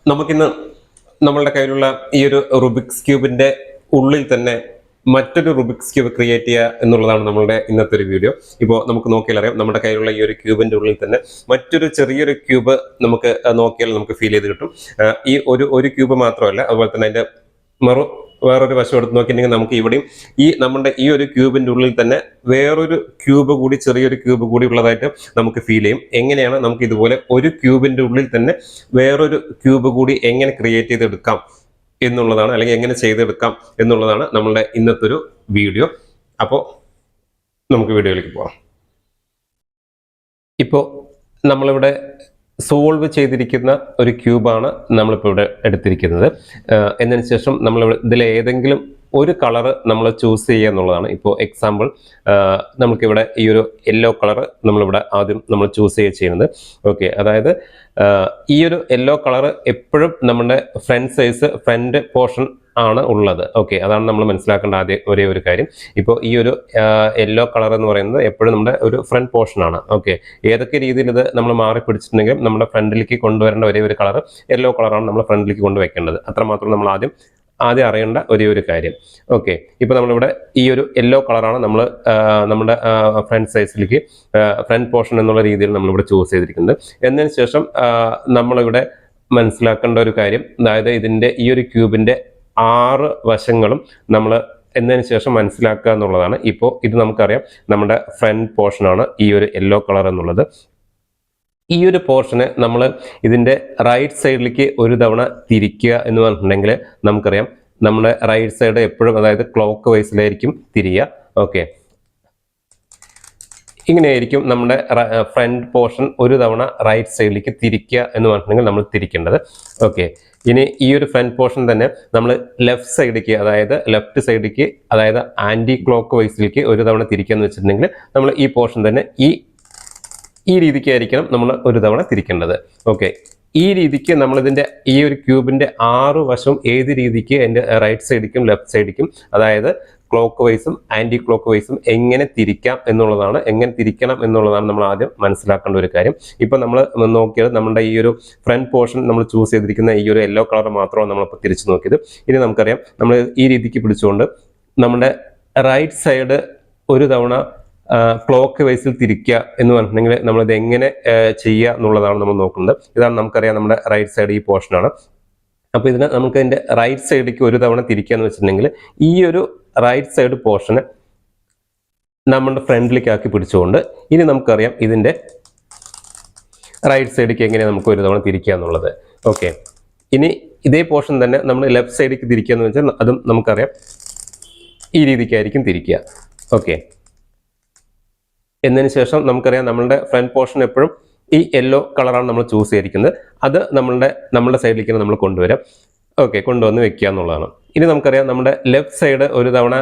നമുക്കിന്ന് നമ്മളുടെ കയ്യിലുള്ള ഈ ഒരു റുബിക്സ് ക്യൂബിന്റെ ഉള്ളിൽ തന്നെ മറ്റൊരു റുബിക്സ് ക്യൂബ് ക്രിയേറ്റ് ചെയ്യുക എന്നുള്ളതാണ് നമ്മളുടെ ഇന്നത്തെ ഒരു വീഡിയോ. ഇപ്പോൾ നമുക്ക് നോക്കിയാൽ അറിയാം, നമ്മുടെ കയ്യിലുള്ള ഈ ഒരു ക്യൂബിന്റെ ഉള്ളിൽ തന്നെ മറ്റൊരു ചെറിയൊരു ക്യൂബ് നമുക്ക് നോക്കിയാൽ നമുക്ക് ഫീൽ ചെയ്ത് കിട്ടും. ഈ ഒരു ക്യൂബ് മാത്രമല്ല, അതുപോലെ തന്നെ അതിന്റെ വേറൊരു വശം എടുത്ത് നോക്കിയിട്ടുണ്ടെങ്കിൽ നമുക്ക് ഇവിടെയും നമ്മുടെ ഈ ഒരു ക്യൂബിന്റെ ഉള്ളിൽ തന്നെ വേറൊരു ക്യൂബ് കൂടി, ചെറിയൊരു ക്യൂബ് കൂടി ഉള്ളതായിട്ട് നമുക്ക് ഫീൽ ചെയ്യും. എങ്ങനെയാണ് നമുക്ക് ഇതുപോലെ ഒരു ക്യൂബിന്റെ ഉള്ളിൽ തന്നെ വേറൊരു ക്യൂബ് കൂടി എങ്ങനെ ക്രിയേറ്റ് ചെയ്തെടുക്കാം എന്നുള്ളതാണ്, അല്ലെങ്കിൽ എങ്ങനെ ചെയ്തെടുക്കാം എന്നുള്ളതാണ് നമ്മളുടെ ഇന്നത്തെ ഒരു വീഡിയോ. അപ്പോൾ നമുക്ക് വീഡിയോയിലേക്ക് പോകാം. ഇപ്പോൾ നമ്മളിവിടെ സോൾവ് ചെയ്തിരിക്കുന്ന ഒരു ക്യൂബാണ് നമ്മളിപ്പോൾ ഇവിടെ എടുത്തിരിക്കുന്നത്. എന്നതിന് ശേഷം നമ്മൾ ഇതിൽ ഏതെങ്കിലും ഒരു കളറ് നമ്മൾ ചൂസ് ചെയ്യുക എന്നുള്ളതാണ്. ഇപ്പോൾ എക്സാമ്പിൾ നമുക്കിവിടെ ഈ ഒരു യെല്ലോ കളറ് നമ്മളിവിടെ ആദ്യം നമ്മൾ ചൂസ് ചെയ്യുന്നത്. ഓക്കെ, അതായത് ഈ ഒരു യെല്ലോ കളറ് എപ്പോഴും നമ്മുടെ ഫ്രണ്ട് പോർഷൻ ആണ് ഉള്ളത്. ഓക്കെ, അതാണ് നമ്മൾ മനസ്സിലാക്കേണ്ട ഒരേ ഒരു കാര്യം. ഇപ്പോൾ ഈ ഒരു യെല്ലോ കളർ എന്ന് പറയുന്നത് എപ്പോഴും നമ്മുടെ ഒരു ഫ്രണ്ട് പോർഷൻ ആണ്. ഓക്കെ, ഏതൊക്കെ രീതിയിൽ ഇത് നമ്മൾ മാറി പിടിച്ചിട്ടുണ്ടെങ്കിലും നമ്മുടെ ഫ്രണ്ടിലേക്ക് കൊണ്ടുവരേണ്ട ഒരേ ഒരു കളർ യെല്ലോ കളറാണ് നമ്മൾ ഫ്രണ്ടിലേക്ക് കൊണ്ടുവയ്ക്കേണ്ടത്. അത്രമാത്രം നമ്മൾ ആദ്യം അറിയേണ്ട ഒരേ ഒരു കാര്യം. ഓക്കെ, ഇപ്പോൾ നമ്മളിവിടെ ഈ ഒരു യെല്ലോ കളറാണ് നമ്മൾ നമ്മുടെ ഫ്രണ്ട് പോർഷൻ എന്നുള്ള രീതിയിൽ നമ്മളിവിടെ ചൂസ് ചെയ്തിരിക്കുന്നത്. എന്നതിന് ശേഷം നമ്മളിവിടെ മനസ്സിലാക്കേണ്ട ഒരു കാര്യം, അതായത് ഇതിൻ്റെ ഈ ഒരു ക്യൂബിൻ്റെ 6 വശങ്ങളും നമ്മൾ എന്നതിന് ശേഷം മനസ്സിലാക്കുക എന്നുള്ളതാണ്. ഇപ്പോൾ ഇത് നമുക്കറിയാം, നമ്മുടെ ഫ്രണ്ട് പോർഷനാണ് ഈ ഒരു യെല്ലോ കളർ എന്നുള്ളത്. ഈ ഒരു പോർഷന് നമ്മൾ ഇതിൻ്റെ റൈറ്റ് സൈഡിലേക്ക് ഒരു തവണ തിരിക്കുക എന്ന് പറഞ്ഞിട്ടുണ്ടെങ്കിൽ നമുക്കറിയാം നമ്മുടെ റൈറ്റ് സൈഡ് എപ്പോഴും, അതായത് ക്ലോക്ക് വൈസിലായിരിക്കും തിരിയുക. ഓക്കെ, ഇങ്ങനെയായിരിക്കും നമ്മുടെ ഫ്രണ്ട് പോർഷൻ ഒരു തവണ റൈറ്റ് സൈഡിലേക്ക് തിരിക്കുക എന്ന് പറഞ്ഞിട്ടുണ്ടെങ്കിൽ നമ്മൾ തിരിക്കേണ്ടത്. ഓക്കെ, ഇനി ഈ ഒരു ഫ്രണ്ട് പോർഷൻ തന്നെ നമ്മൾ ലെഫ്റ്റ് സൈഡിലേക്ക്, അതായത് ലെഫ്റ്റ് സൈഡിലേക്ക്, അതായത് ആൻറ്റി ക്ലോക്ക് വൈസിലേക്ക് ഒരു തവണ തിരിക്കുക എന്ന് വെച്ചിട്ടുണ്ടെങ്കിൽ നമ്മൾ ഈ പോർഷൻ തന്നെ ഈ രീതിക്കായിരിക്കണം നമ്മൾ ഒരു തവണ തിരിക്കേണ്ടത്. ഓക്കെ, ഈ രീതിക്ക് നമ്മളിതിൻ്റെ ഈ ഒരു ക്യൂബിൻ്റെ 6 വശവും ഏത് രീതിക്ക് എൻ്റെ റൈറ്റ് സൈഡിലേക്കും ലെഫ്റ്റ് സൈഡിലേക്കും, അതായത് ക്ലോക്ക് വൈസും ആൻറ്റി ക്ലോക്ക് വൈസും എങ്ങനെ തിരിക്കാം എന്നുള്ളതാണ്, എങ്ങനെ തിരിക്കണം എന്നുള്ളതാണ് നമ്മൾ ആദ്യം മനസ്സിലാക്കേണ്ട ഒരു കാര്യം. ഇപ്പോൾ നമ്മൾ നോക്കിയത് നമ്മുടെ ഈ ഒരു ഫ്രണ്ട് പോർഷൻ നമ്മൾ ചൂസ് ചെയ്തിരിക്കുന്ന ഈ ഒരു യെല്ലോ കളർ മാത്രമാണ് നമ്മളിപ്പോൾ തിരിച്ചു നോക്കിയത്. ഇനി നമുക്കറിയാം, നമ്മൾ ഈ രീതിക്ക് പിടിച്ചുകൊണ്ട് നമ്മുടെ റൈറ്റ് സൈഡ് ഒരു തവണ ക്ലോക്ക് വൈസിൽ തിരിക്കുക എന്ന് പറഞ്ഞിട്ടുണ്ടെങ്കിൽ നമ്മളിത് എങ്ങനെ ചെയ്യുക എന്നുള്ളതാണ് നമ്മൾ നോക്കുന്നത്. ഇതാണ് നമുക്കറിയാം നമ്മുടെ റൈറ്റ് സൈഡ് ഈ പോർഷനാണ്. അപ്പോൾ ഇതിന് നമുക്ക് ഇതിൻ്റെ റൈറ്റ് സൈഡിലേക്ക് ഒരു തവണ തിരിക്കുക എന്ന് വെച്ചിട്ടുണ്ടെങ്കിൽ ഈ ഒരു റൈറ്റ് സൈഡ് പോർഷന് നമ്മുടെ ഫ്രണ്ടിലേക്ക് ആക്കി പിടിച്ചുകൊണ്ട് ഇനി നമുക്കറിയാം ഇതിൻ്റെ റൈറ്റ് സൈഡിലേക്ക് എങ്ങനെ നമുക്ക് ഒരു തവണ തിരിക്കുക എന്നുള്ളത്. ഓക്കെ, ഇനി ഇതേ പോർഷൻ തന്നെ നമ്മൾ ലെഫ്റ്റ് സൈഡിലേക്ക് തിരിക്കുക എന്ന് വെച്ചാൽ അതും നമുക്കറിയാം ഈ രീതിക്കായിരിക്കും തിരിക്കുക. ഓക്കെ, എന്നതിന് ശേഷം നമുക്കറിയാം നമ്മളുടെ ഫ്രണ്ട് പോർഷൻ എപ്പോഴും ഈ യെല്ലോ കളറാണ് നമ്മൾ ചൂസ് ചെയ്തിരിക്കുന്നത്. അത് നമ്മളുടെ സൈഡിലേക്ക് നമ്മൾ കൊണ്ടുവരാം. ഓക്കെ, കൊണ്ടുവന്ന് വെക്കുക എന്നുള്ളതാണ്. ഇനി നമുക്കറിയാം നമ്മുടെ ലെഫ്റ്റ് സൈഡ് ഒരു തവണ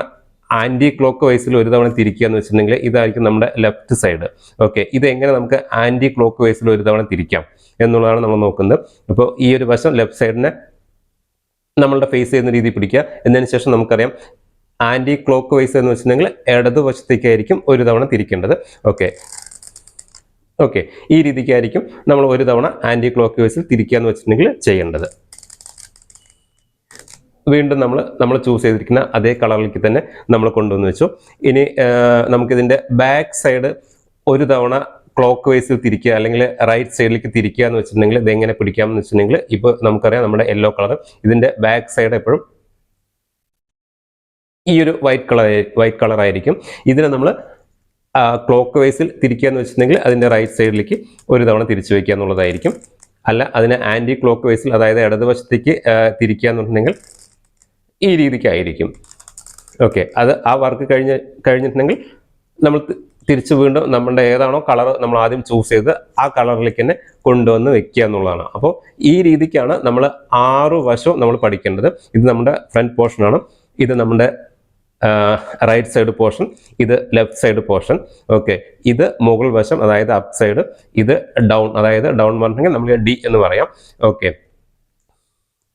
ആൻറ്റി ക്ലോക്ക് വൈസിൽ ഒരു തവണ തിരിക്കുക എന്ന് വെച്ചിട്ടുണ്ടെങ്കിൽ ഇതായിരിക്കും നമ്മുടെ ലെഫ്റ്റ് സൈഡ്. ഓക്കെ, ഇതെങ്ങനെ നമുക്ക് ആൻറ്റി ക്ലോക്ക് വൈസിൽ ഒരു തവണ തിരിക്കാം എന്നുള്ളതാണ് നമ്മൾ നോക്കുന്നത്. അപ്പോൾ ഈ ഒരു വശം ലെഫ്റ്റ് സൈഡിനെ നമ്മളുടെ ഫേസ് ചെയ്യുന്ന രീതി പിടിക്കുക. എന്നതിന് ശേഷം നമുക്കറിയാം ആൻറ്റി ക്ലോക്ക് വൈസ് എന്ന് വെച്ചിട്ടുണ്ടെങ്കിൽ ഇടതുവശത്തേക്കായിരിക്കും ഒരു തവണ തിരിക്കേണ്ടത്. ഓക്കെ, ഈ രീതിക്കായിരിക്കും നമ്മൾ ഒരു തവണ ആൻറ്റി ക്ലോക്ക് വൈസിൽ തിരിക്കുക എന്ന് വെച്ചിട്ടുണ്ടെങ്കിൽ ചെയ്യേണ്ടത്. വീണ്ടും നമ്മൾ ചൂസ് ചെയ്തിരിക്കുന്ന അതേ കളറിലേക്ക് തന്നെ നമ്മൾ കൊണ്ടുവന്ന് വെച്ചു. ഇനി നമുക്കിതിൻ്റെ ബാക്ക് സൈഡ് ഒരു തവണ ക്ലോക്ക് വൈസിൽ തിരിക്കുക, അല്ലെങ്കിൽ റൈറ്റ് സൈഡിലേക്ക് തിരിക്കുക എന്ന് വെച്ചിട്ടുണ്ടെങ്കിൽ ഇതെങ്ങനെ പിടിക്കാമെന്ന് വെച്ചിട്ടുണ്ടെങ്കിൽ ഇപ്പോൾ നമുക്കറിയാം നമ്മുടെ യെല്ലോ കളർ, ഇതിൻ്റെ ബാക്ക് സൈഡ് എപ്പോഴും ഈ ഒരു വൈറ്റ് കളർ ആയിരിക്കും. ഇതിനെ നമ്മൾ ക്ലോക്ക് വൈസിൽ തിരിക്കുക എന്ന് വെച്ചിട്ടുണ്ടെങ്കിൽ അതിൻ്റെ റൈറ്റ് സൈഡിലേക്ക് ഒരു തവണ തിരിച്ചു വയ്ക്കുക എന്നുള്ളതായിരിക്കും. അല്ല, അതിനെ ആൻറ്റി ക്ലോക്ക് വൈസിൽ, അതായത് ഇടതുവശത്തേക്ക് തിരിക്കുക എന്നുണ്ടെങ്കിൽ ഈ രീതിക്കായിരിക്കും. ഓക്കെ, അത് ആ വർക്ക് കഴിഞ്ഞിട്ടുണ്ടെങ്കിൽ നമ്മൾ തിരിച്ച് വീണ്ടും നമ്മുടെ ഏതാണോ കളർ നമ്മൾ ആദ്യം ചൂസ് ചെയ്ത് ആ കളറിലേക്ക് തന്നെ കൊണ്ടുവന്ന് വെക്കുക എന്നുള്ളതാണ്. അപ്പോൾ ഈ രീതിക്കാണ് നമ്മൾ 6 വശവും നമ്മൾ പഠിക്കേണ്ടത്. ഇത് നമ്മുടെ ഫ്രണ്ട് പോർഷനാണ്, ഇത് നമ്മുടെ റൈറ്റ് സൈഡ് പോർഷൻ, ഇത് ലെഫ്റ്റ് സൈഡ് പോർഷൻ. ഓക്കെ, ഇത് മുകൾ വശം, അതായത് അപ്പ് സൈഡ്, ഇത് ഡൗൺ, അതായത് ഡൗൺ പറഞ്ഞിട്ടുണ്ടെങ്കിൽ നമ്മൾ ഡി എന്ന് പറയാം. ഓക്കെ,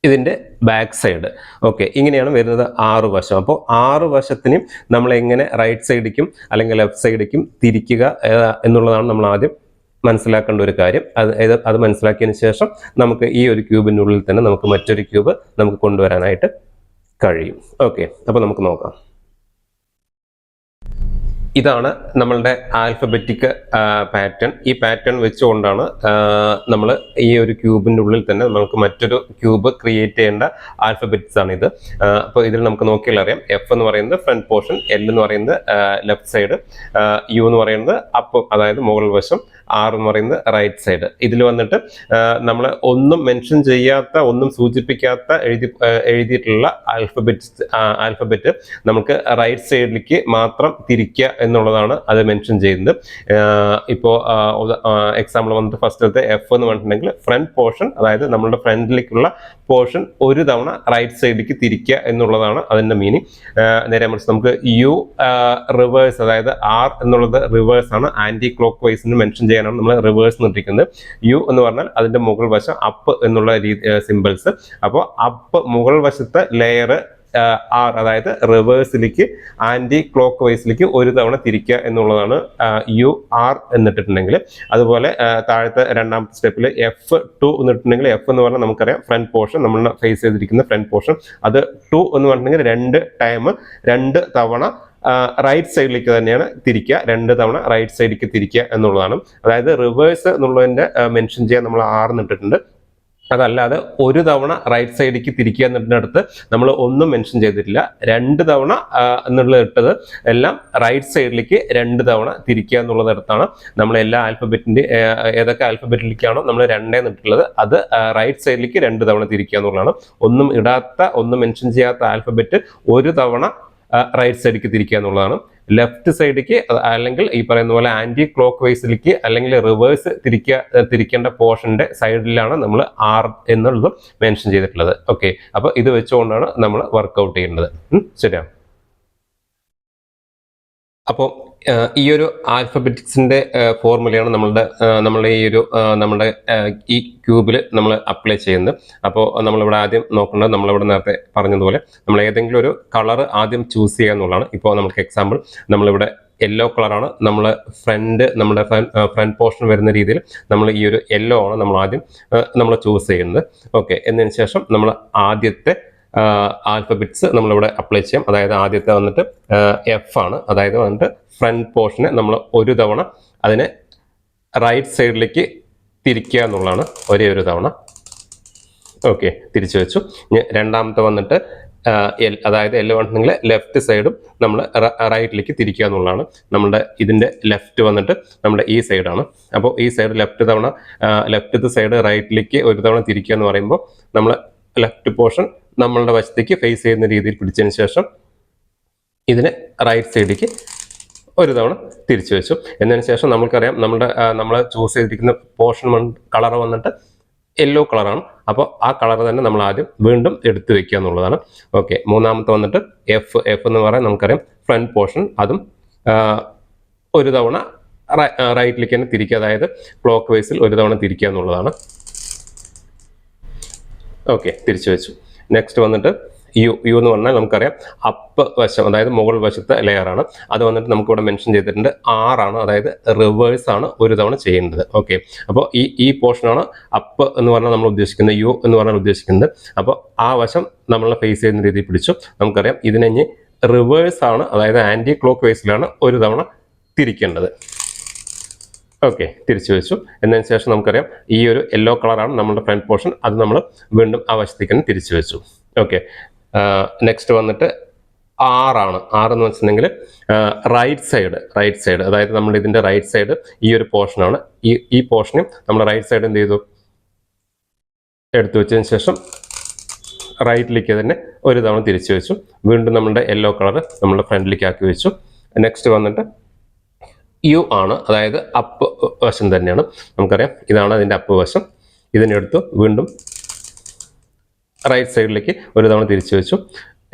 ഇതിൻ്റെ ബാക്ക് സൈഡ്. ഓക്കെ, ഇങ്ങനെയാണ് വരുന്നത് 6 വശം. അപ്പോൾ 6 വശത്തിനും നമ്മൾ എങ്ങനെ റൈറ്റ് സൈഡിലേക്കും അല്ലെങ്കിൽ ലെഫ്റ്റ് സൈഡിലേക്കും തിരിക്കുക എന്നുള്ളതാണ് നമ്മൾ ആദ്യം മനസ്സിലാക്കേണ്ട ഒരു കാര്യം. അത് മനസ്സിലാക്കിയതിന് ശേഷം നമുക്ക് ഈ ഒരു ക്യൂബിൻ്റെ ഉള്ളിൽ തന്നെ നമുക്ക് മറ്റൊരു ക്യൂബ് നമുക്ക് കൊണ്ടുവരാനായിട്ട് കഴിയും. ഓക്കെ, അപ്പോൾ നമുക്ക് നോക്കാം. ഇതാണ് നമ്മളുടെ ആൽഫബറ്റിക് പാറ്റേൺ. ഈ പാറ്റേൺ വെച്ചുകൊണ്ടാണ് നമ്മൾ ഈ ഒരു ക്യൂബിൻ്റെ ഉള്ളിൽ തന്നെ നമുക്ക് മറ്റൊരു ക്യൂബ് ക്രിയേറ്റ് ചെയ്യേണ്ട ആൽഫബറ്റ്സ് ആണ് ഇത്. അപ്പോൾ ഇതിൽ നമുക്ക് നോക്കിയാൽ അറിയാം, എഫ് എന്ന് പറയുന്നത് ഫ്രണ്ട് പോർഷൻ, എൽ എന്ന് പറയുന്നത് ലെഫ്റ്റ് സൈഡ്, യു എന്ന് പറയുന്നത് അപ്പ് അതായത് മുകൾ വശം, ആർ എന്ന് പറയുന്നത് റൈറ്റ് സൈഡ്. ഇതിൽ വന്നിട്ട് നമ്മൾ ഒന്നും മെൻഷൻ ചെയ്യാത്ത, ഒന്നും സൂചിപ്പിക്കാത്ത എഴുതിയിട്ടുള്ള ആൽഫബറ്റ് നമുക്ക് റൈറ്റ് സൈഡിലേക്ക് മാത്രം തിരിക്കുക എന്നുള്ളതാണ് അത് മെൻഷൻ ചെയ്യുന്നത്. ഇപ്പോൾ എക്സാമ്പിൾ വന്നിട്ട് ഫസ്റ്റത്തെ എഫ് എന്ന് പറഞ്ഞിട്ടുണ്ടെങ്കിൽ ഫ്രണ്ട് പോർഷൻ, അതായത് നമ്മളുടെ ഫ്രണ്ടിലേക്കുള്ള പോർഷൻ ഒരു തവണ റൈറ്റ് സൈഡിലേക്ക് തിരിക്കുക എന്നുള്ളതാണ് അതിൻ്റെ മീനിങ്. നേരെ മറിച്ച് നമുക്ക് യു റിവേഴ്സ്, അതായത് ആർ എന്നുള്ളത് റിവേഴ്സ് ആണ്, ആന്റി ക്ലോക്ക് വൈസിന് മെൻഷൻ ചെയ്യാനാണ് നമ്മൾ റിവേഴ്സ് എന്നിരിക്കുന്നത്. യു എന്ന് പറഞ്ഞാൽ അതിൻ്റെ മുകൾ വശം, അപ്പ് എന്നുള്ള സിമ്പിൾസ്. അപ്പോൾ അപ്പ് മുകൾ വശത്തെ ലെയർ ആർ, അതായത് റിവേഴ്സിലേക്ക് ആന്റി ക്ലോക്ക് വൈസിലേക്ക് ഒരു തവണ തിരിക്കുക എന്നുള്ളതാണ് യു ആർ എന്നിട്ടുണ്ടെങ്കിൽ. അതുപോലെ താഴത്തെ രണ്ടാമത്തെ സ്റ്റെപ്പിൽ എഫ് ടു എന്നിട്ടുണ്ടെങ്കിൽ, എഫ് എന്ന് പറഞ്ഞാൽ നമുക്കറിയാം ഫ്രണ്ട് പോർഷൻ, നമ്മൾ ഫേസ് ചെയ്തിരിക്കുന്ന ഫ്രണ്ട് പോർഷൻ, അത് ടു എന്ന് പറഞ്ഞിട്ടുണ്ടെങ്കിൽ രണ്ട് തവണ റൈറ്റ് സൈഡിലേക്ക് തന്നെയാണ് തിരിക്കുക, രണ്ട് തവണ റൈറ്റ് സൈഡിലേക്ക് തിരിക്കുക എന്നുള്ളതാണ്. അതായത് റിവേഴ്സ് എന്നുള്ളതിൻ്റെ മെൻഷൻ ചെയ്യാൻ നമ്മൾ ആർ എന്നിട്ടിട്ടുണ്ട്. അതല്ലാതെ ഒരു തവണ റൈറ്റ് സൈഡിലേക്ക് തിരിക്കുക എന്നിടത്ത് നമ്മൾ ഒന്നും മെൻഷൻ ചെയ്തിട്ടില്ല. രണ്ട് തവണ എന്നുള്ളത് ഇട്ടത് എല്ലാം റൈറ്റ് സൈഡിലേക്ക് രണ്ട് തവണ തിരിക്കുക എന്നുള്ളതിടത്താണ് നമ്മൾ എല്ലാ ആൽഫബറ്റിൻ്റെ ഏതൊക്കെ ആൽഫബറ്റിലേക്കാണോ നമ്മൾ രണ്ടേ നിട്ടുള്ളത് അത് റൈറ്റ് സൈഡിലേക്ക് രണ്ട് തവണ തിരിക്കുക എന്നുള്ളതാണ്. ഒന്നും ഇടാത്ത, ഒന്നും മെൻഷൻ ചെയ്യാത്ത ആൽഫബറ്റ് ഒരു തവണ റൈറ്റ് സൈഡിലേക്ക് തിരിക്കുക എന്നുള്ളതാണ്. ലെഫ്റ്റ് സൈഡിലേക്ക് അല്ലെങ്കിൽ ഈ പറയുന്ന പോലെ ആന്റി ക്ലോക്ക് വൈസിലേക്ക് അല്ലെങ്കിൽ റിവേഴ്സ് തിരിക്കേണ്ട പോർഷന്റെ സൈഡിലാണ് നമ്മൾ ആർ എന്നുള്ളത് മെൻഷൻ ചെയ്തിട്ടുള്ളത്. ഓക്കെ, അപ്പോൾ ഇത് വെച്ചുകൊണ്ടാണ് നമ്മൾ വർക്ക്ഔട്ട് ചെയ്യേണ്ടത്. ശരിയാണ്. അപ്പോൾ ഈ ഒരു ആൽഫബറ്റിക്സിന്റെ ഫോർമുലയാണ് നമ്മളുടെ ഈ ക്യൂബിൽ നമ്മൾ അപ്ലൈ ചെയ്യുന്നത്. അപ്പോൾ നമ്മളിവിടെ ആദ്യം നോക്കേണ്ടത്, നമ്മളിവിടെ നേരത്തെ പറഞ്ഞതുപോലെ നമ്മൾ ഏതെങ്കിലും ഒരു കളർ ആദ്യം ചൂസ് ചെയ്യുക എന്നുള്ളതാണ്. ഇപ്പോൾ നമുക്ക് എക്സാമ്പിൾ നമ്മളിവിടെ യെല്ലോ കളറാണ് നമ്മുടെ ഫ്രണ്ട് പോർഷൻ വരുന്ന രീതിയിൽ നമ്മൾ ഈ ഒരു യെല്ലോ ആണ് നമ്മൾ ആദ്യം നമ്മൾ ചൂസ് ചെയ്യുന്നത്. ഓക്കെ, എന്നതിന് ശേഷം നമ്മൾ ആദ്യത്തെ ആൽഫബറ്റ്സ് നമ്മളിവിടെ അപ്ലൈ ചെയ്യാം. അതായത് ആദ്യത്തെ വന്നിട്ട് എഫ് ആണ്, അതായത് വന്നിട്ട് ഫ്രണ്ട് പോർഷനെ നമ്മൾ ഒരു തവണ അതിനെ റൈറ്റ് സൈഡിലേക്ക് തിരിക്കുക എന്നുള്ളതാണ്, ഒരേ ഒരു തവണ. ഓക്കെ, തിരിച്ചു വെച്ചു. രണ്ടാമത്തെ വന്നിട്ട് അതായത് എൽ വന്നിട്ടുണ്ടെങ്കിൽ ലെഫ്റ്റ് സൈഡും നമ്മൾ റൈറ്റിലേക്ക് തിരിക്കുക എന്നുള്ളതാണ്. നമ്മുടെ ഇതിൻ്റെ ലെഫ്റ്റ് വന്നിട്ട് നമ്മുടെ ഈ സൈഡാണ്. അപ്പോൾ ഈ സൈഡ് ലെഫ്റ്റ് സൈഡ് റൈറ്റിലേക്ക് ഒരു തവണ തിരിക്കുക എന്ന് പറയുമ്പോൾ നമ്മൾ ലെഫ്റ്റ് പോർഷൻ നമ്മളുടെ വശത്തേക്ക് ഫേസ് ചെയ്യുന്ന രീതിയിൽ പിടിച്ചതിന് ശേഷം ഇതിനെ റൈറ്റ് സൈഡിലേക്ക് ഒരു തവണ തിരിച്ചു വെച്ചു. എന്നതിന് ശേഷം നമുക്കറിയാം നമ്മൾ ചൂസ് ചെയ്തിരിക്കുന്ന പോർഷൻ കളർ വന്നിട്ട് യെല്ലോ കളറാണ്. അപ്പോൾ ആ കളർ തന്നെ നമ്മൾ ആദ്യം വീണ്ടും എടുത്തു വെക്കുക എന്നുള്ളതാണ്. ഓക്കെ, മൂന്നാമത്തെ വന്നിട്ട് എഫ് എന്ന് പറയാൻ നമുക്കറിയാം ഫ്രണ്ട് പോർഷൻ, അതും ഒരു തവണ റൈറ്റിലേക്ക് തന്നെ തിരിക്കുക, അതായത് ക്ലോക്ക് വൈസിൽ ഒരു തവണ തിരിക്കുക എന്നുള്ളതാണ്. ഓക്കെ, തിരിച്ചു വെച്ചു. നെക്സ്റ്റ് വന്നിട്ട് യു എന്ന് പറഞ്ഞാൽ നമുക്കറിയാം അപ്പ് വശം, അതായത് മുകൾ വശത്തെ ലെയറാണ്. അത് വന്നിട്ട് നമുക്കിവിടെ മെൻഷൻ ചെയ്തിട്ടുണ്ട് ആറാണ്, അതായത് റിവേഴ്സ് ആണ് ഒരു തവണ ചെയ്യേണ്ടത്. ഓക്കെ, അപ്പോൾ ഈ പോർഷനാണ് അപ്പ് എന്ന് പറഞ്ഞാൽ നമ്മൾ ഉദ്ദേശിക്കുന്നത്, യു എന്ന് പറഞ്ഞാൽ ഉദ്ദേശിക്കുന്നത്. അപ്പോൾ ആ വശം നമ്മളെ ഫേസ് ചെയ്യുന്ന രീതിയിൽ പിടിച്ചു. നമുക്കറിയാം ഇതിനെ റിവേഴ്സ് ആണ്, അതായത് ആന്റി ക്ലോക്ക് വൈസിലാണ് ഒരു തവണ തിരിക്കേണ്ടത്. ഓക്കെ, തിരിച്ചു വെച്ചു. എന്നതിന് ശേഷം നമുക്കറിയാം ഈ ഒരു യെല്ലോ കളറാണ് നമ്മുടെ ഫ്രണ്ട് പോർഷൻ, അത് നമ്മൾ വീണ്ടും ആ വശത്തേക്ക് തന്നെ തിരിച്ചു വെച്ചു. ഓക്കെ, നെക്സ്റ്റ് വന്നിട്ട് ആറാണ്. ആറെന്ന് വെച്ചിട്ടുണ്ടെങ്കിൽ റൈറ്റ് സൈഡ്, അതായത് നമ്മൾ ഇതിൻ്റെ റൈറ്റ് സൈഡ് ഈ ഒരു പോർഷനാണ്. ഈ പോർഷനും നമ്മൾ റൈറ്റ് സൈഡ് എന്ത് ചെയ്തു, എടുത്തു വെച്ചതിന് ശേഷം റൈറ്റിലേക്ക് തന്നെ ഒരു തവണ തിരിച്ചു വെച്ചു. വീണ്ടും നമ്മുടെ യെല്ലോ കളർ നമ്മുടെ ഫ്രണ്ടിലേക്ക് ആക്കി വെച്ചു. നെക്സ്റ്റ് വന്നിട്ട് യു ആണ്, അതായത് അപ്പ് വശം തന്നെയാണ്. നമുക്കറിയാം ഇതാണ് അതിൻ്റെ അപ്പ് വശം. ഇതിനെടുത്തു വീണ്ടും റൈറ്റ് സൈഡിലേക്ക് ഒരു തവണ തിരിച്ചു വെച്ചു.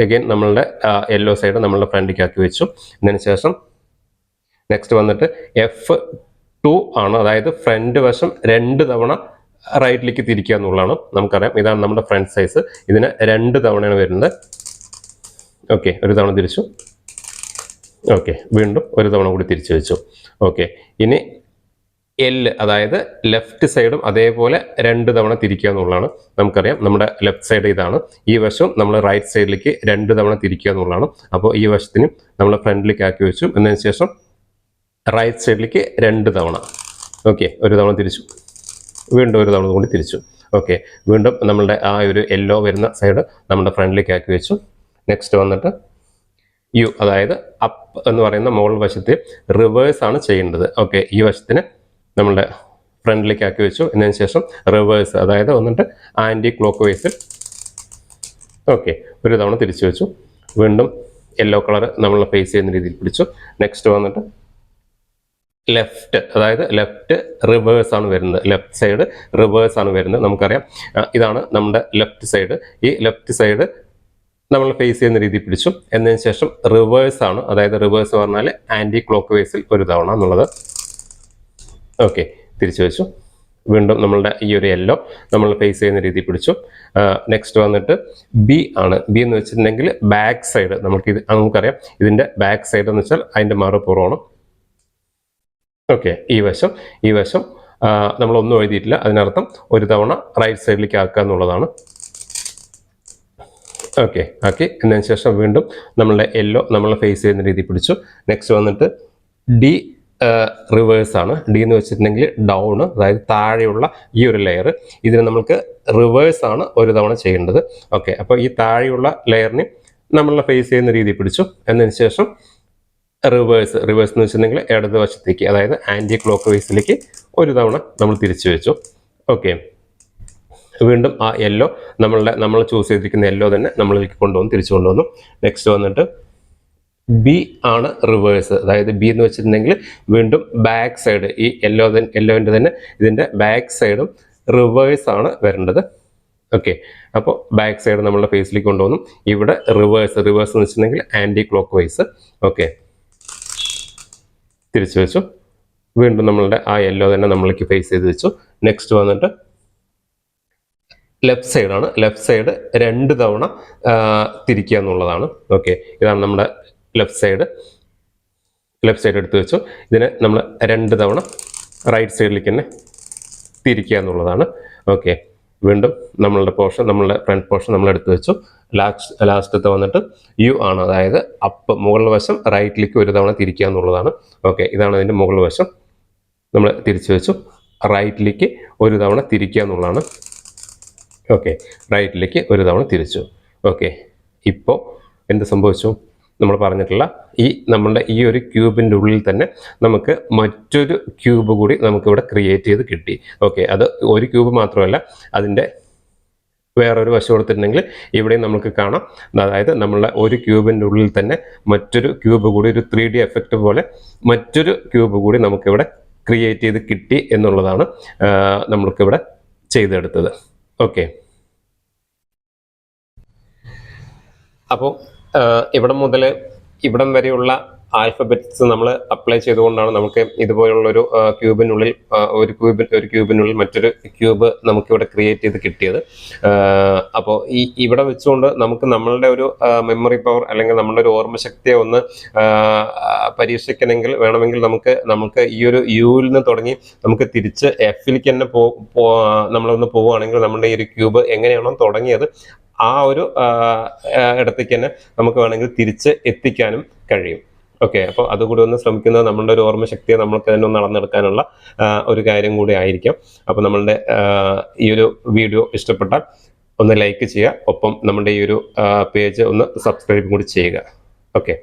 അഗൈൻ നമ്മളുടെ യെല്ലോ സൈഡ് നമ്മളുടെ ഫ്രണ്ടിലേക്ക് ആക്കി വെച്ചു. ഇതിന് ശേഷം നെക്സ്റ്റ് വന്നിട്ട് എഫ് ടു ആണ്, അതായത് ഫ്രണ്ട് വശം രണ്ട് തവണ റൈറ്റിലേക്ക് തിരിക്കുക എന്നുള്ളതാണ്. നമുക്കറിയാം ഇതാണ് നമ്മുടെ ഫ്രണ്ട് സൈസ്. ഇതിന് രണ്ട് തവണയാണ് വരുന്നത്. ഓക്കെ, ഒരു തവണ തിരിച്ചു. ഓക്കെ, വീണ്ടും ഒരു തവണ കൂടി തിരിച്ചു വെച്ചു. ഓക്കെ, ഇനി എല്ല് അതായത് ലെഫ്റ്റ് സൈഡും അതേപോലെ 2 തവണ തിരിക്കുക എന്നുള്ളതാണ്. നമുക്കറിയാം നമ്മുടെ ലെഫ്റ്റ് സൈഡ് ഇതാണ്, ഈ വശം നമ്മൾ റൈറ്റ് സൈഡിലേക്ക് 2 തവണ തിരിക്കുക എന്നുള്ളതാണ്. അപ്പോൾ ഈ വശത്തിനും നമ്മൾ ഫ്രണ്ടിലേക്ക് ആക്കി വെച്ചു. എന്നതിന് ശേഷം റൈറ്റ് സൈഡിലേക്ക് 2 തവണ, ഓക്കെ, ഒരു തവണ തിരിച്ചു, വീണ്ടും ഒരു തവണ കൂടി തിരിച്ചു. ഓക്കെ, വീണ്ടും നമ്മളുടെ ആ ഒരു യെല്ലോ വരുന്ന സൈഡ് നമ്മുടെ ഫ്രണ്ടിലേക്ക് ആക്കി വെച്ചു. നെക്സ്റ്റ് വന്നിട്ട് യു അതായത് അപ്പ് എന്ന് പറയുന്ന മുകൾ വശത്ത് റിവേഴ്സ് ആണ് ചെയ്യേണ്ടത്. ഓക്കെ, ഈ വശത്തിന് നമ്മളുടെ ഫ്രണ്ടിലേക്ക് ആക്കി വെച്ചു. എന്നതിന് ശേഷം റിവേഴ്സ് അതായത് വന്നിട്ട് ആൻറ്റി ക്ലോക്ക് വൈസിൽ ഓക്കെ ഒരു തവണ തിരിച്ചു വെച്ചു. വീണ്ടും യെല്ലോ കളർ നമ്മൾ ഫേസ് ചെയ്യുന്ന രീതിയിൽ പിടിച്ചു. നെക്സ്റ്റ് വന്നിട്ട് ലെഫ്റ്റ് അതായത് ലെഫ്റ്റ് റിവേഴ്സ് ആണ് വരുന്നത്, ലെഫ്റ്റ് സൈഡ് റിവേഴ്സ് ആണ് വരുന്നത്. നമുക്കറിയാം ഇതാണ് നമ്മുടെ ലെഫ്റ്റ് സൈഡ്. ഈ ലെഫ്റ്റ് സൈഡ് നമ്മൾ ഫേസ് ചെയ്യുന്ന രീതിയിൽ പിടിച്ചു. എന്നതിന് ശേഷം റിവേഴ്സ് ആണ്, അതായത് റിവേഴ്സ് പറഞ്ഞാൽ ആൻറ്റി ക്ലോക്ക് വൈസിൽ ഒരു തവണ എന്നുള്ളത്. ഓക്കെ, തിരിച്ചു വെച്ചു. വീണ്ടും നമ്മളുടെ ഈ ഒരു യെല്ലോ നമ്മൾ ഫേസ് ചെയ്യുന്ന രീതിയിൽ പിടിച്ചു. നെക്സ്റ്റ് വന്നിട്ട് ബി ആണ്. ബി എന്ന് വെച്ചിട്ടുണ്ടെങ്കിൽ ബാക്ക് സൈഡ്. നമുക്കറിയാം ഇതിൻ്റെ ബാക്ക് സൈഡ് എന്ന് വെച്ചാൽ അതിൻ്റെ മറുപുറമാണ്. ഓക്കെ, ഈ വശം നമ്മളൊന്നും എഴുതിയിട്ടില്ല, അതിനർത്ഥം ഒരു തവണ റൈറ്റ് സൈഡിലേക്ക് ആക്കുക എന്നുള്ളതാണ്. ഓക്കെ, ആക്കി. എന്നതിന് ശേഷം വീണ്ടും നമ്മളുടെ യെല്ലോ നമ്മൾ ഫേസ് ചെയ്യുന്ന രീതിയിൽ പിടിച്ചു. നെക്സ്റ്റ് വന്നിട്ട് ഡി റിവേഴ്സ് ആണ്. ഡി എന്ന് വെച്ചിട്ടുണ്ടെങ്കിൽ ഡൗൺ, അതായത് താഴെയുള്ള ഈ ഒരു ലെയർ, ഇതിന് നമുക്ക് റിവേഴ്സ് ആണ് ഒരു തവണ ചെയ്യേണ്ടത്. ഓക്കെ, അപ്പോൾ ഈ താഴെയുള്ള ലെയറിന് നമ്മൾ ഫേസ് ചെയ്യുന്ന രീതിയിൽ പിടിച്ചു. എന്നതിന് ശേഷം റിവേഴ്സ് എന്ന് വെച്ചിട്ടുണ്ടെങ്കിൽ ഇടതുവശത്തേക്ക്, അതായത് ആൻറ്റി ക്ലോക്ക് വൈസിലേക്ക് ഒരു തവണ നമ്മൾ തിരിച്ചു വെച്ചു. ഓക്കെ, വീണ്ടും ആ യെല്ലോ നമ്മൾ ചൂസ് ചെയ്തിരിക്കുന്ന യെല്ലോ തന്നെ നമ്മളിലേക്ക് കൊണ്ടുവന്നു, തിരിച്ചു കൊണ്ടുവന്നു. നെക്സ്റ്റ് വന്നിട്ട് ബി ആണ് റിവേഴ്സ്, അതായത് ബി എന്ന് വെച്ചിട്ടുണ്ടെങ്കിൽ വീണ്ടും ബാക്ക് സൈഡ്, ഈ യെല്ലോൻ്റെ തന്നെ ഇതിൻ്റെ ബാക്ക് സൈഡും റിവേഴ്സ് ആണ് വരേണ്ടത്. ഓക്കെ, അപ്പോൾ ബാക്ക് സൈഡ് നമ്മളുടെ ഫേസിലേക്ക് കൊണ്ടുവന്നു. ഇവിടെ റിവേഴ്സ് എന്ന് വെച്ചിട്ടുണ്ടെങ്കിൽ ആൻറ്റി ക്ലോക്ക് വൈസ്. ഓക്കെ, തിരിച്ചു വെച്ചു. വീണ്ടും നമ്മളുടെ ആ യെല്ലോ തന്നെ നമ്മൾക്ക് ഫേസ് ചെയ്ത് വെച്ചു. നെക്സ്റ്റ് വന്നിട്ട് ലെഫ്റ്റ് സൈഡാണ്. ലെഫ്റ്റ് സൈഡ് 2 തവണ തിരിക്കുക എന്നുള്ളതാണ്. ഓക്കെ, ഇതാണ് നമ്മുടെ ലെഫ്റ്റ് സൈഡ് എടുത്ത് വെച്ചു. ഇതിനെ നമ്മൾ 2 തവണ റൈറ്റ് സൈഡിലേക്ക് തന്നെ തിരിക്കുക എന്നുള്ളതാണ്. ഓക്കെ, വീണ്ടും നമ്മളുടെ ഫ്രണ്ട് പോർഷൻ നമ്മൾ എടുത്ത് വെച്ചു. ലാസ്റ്റത്തെ വന്നിട്ട് യു ആണ്, അതായത് അപ്പ് മുകൾ വശം റൈറ്റിലേക്ക് ഒരു തവണ തിരിക്കുക എന്നുള്ളതാണ്. ഓക്കെ, ഇതാണ് അതിൻ്റെ മുകൾ വശം. നമ്മൾ തിരിച്ചു വെച്ചു. റൈറ്റിലേക്ക് ഒരു തവണ തിരിക്കുക എന്നുള്ളതാണ്. ഓക്കെ, റൈറ്റിലേക്ക് ഒരു തവണ തിരിച്ചു. ഓക്കെ, ഇപ്പോൾ എന്ത് സംഭവിച്ചു? നമ്മൾ പറഞ്ഞിട്ടുള്ള നമ്മളുടെ ഈ ഒരു ക്യൂബിൻ്റെ ഉള്ളിൽ തന്നെ നമുക്ക് മറ്റൊരു ക്യൂബ് കൂടി നമുക്കിവിടെ ക്രിയേറ്റ് ചെയ്ത് കിട്ടി. ഓക്കെ, അത് ഒരു ക്യൂബ് മാത്രമല്ല, അതിൻ്റെ വേറൊരു വശം കൊടുത്തിട്ടുണ്ടെങ്കിൽ ഇവിടെയും നമുക്ക് കാണാം. അതായത് നമ്മളുടെ ഒരു ക്യൂബിൻ്റെ ഉള്ളിൽ തന്നെ മറ്റൊരു ക്യൂബ് കൂടി, ഒരു 3D എഫക്റ്റ് പോലെ മറ്റൊരു ക്യൂബ് കൂടി നമുക്കിവിടെ ക്രിയേറ്റ് ചെയ്ത് കിട്ടി എന്നുള്ളതാണ് നമ്മൾക്കിവിടെ ചെയ്തെടുത്തത്. ഓക്കെ, അപ്പോൾ ഇവിടം വരെയുള്ള ആൽഫബറ്റ്സ് നമ്മൾ അപ്ലൈ ചെയ്തുകൊണ്ടാണ് നമുക്ക് ഇതുപോലുള്ളൊരു ക്യൂബിനുള്ളിൽ മറ്റൊരു ക്യൂബ് നമുക്കിവിടെ ക്രിയേറ്റ് ചെയ്ത് കിട്ടിയത്. അപ്പോൾ ഇവിടെ വെച്ചുകൊണ്ട് നമുക്ക് നമ്മളുടെ ഒരു മെമ്മറി പവർ അല്ലെങ്കിൽ നമ്മളുടെ ഒരു ഓർമ്മശക്തിയെ ഒന്ന് പരീക്ഷിക്കണമെങ്കിൽ വേണമെങ്കിൽ നമുക്ക് ഈ ഒരു യുവിൽ നിന്ന് തുടങ്ങി നമുക്ക് തിരിച്ച് എഫിലേക്ക് തന്നെ നമ്മളൊന്ന് പോവുകയാണെങ്കിൽ നമ്മുടെ ഈ ഒരു ക്യൂബ് എങ്ങനെയാണോ തുടങ്ങിയത് ആ ഒരു ഇടത്തേക്ക് തന്നെ നമുക്ക് വേണമെങ്കിൽ തിരിച്ച് എത്തിക്കാനും കഴിയും. ഓക്കെ, അപ്പോൾ അതുകൂടി ഒന്ന് ശ്രമിക്കുന്നത് നമ്മളുടെ ഒരു ഓർമ്മശക്തിയെ നമ്മൾക്ക് തന്നെ ഒന്ന് നടന്നെടുക്കാനുള്ള ഒരു കാര്യം കൂടി ആയിരിക്കാം. അപ്പോൾ നമ്മളുടെ ഈ ഒരു വീഡിയോ ഇഷ്ടപ്പെട്ടാൽ ഒന്ന് ലൈക്ക് ചെയ്യുക, ഒപ്പം നമ്മുടെ ഈ ഒരു പേജ് ഒന്ന് സബ്സ്ക്രൈബ് കൂടി ചെയ്യുക. ഓക്കെ.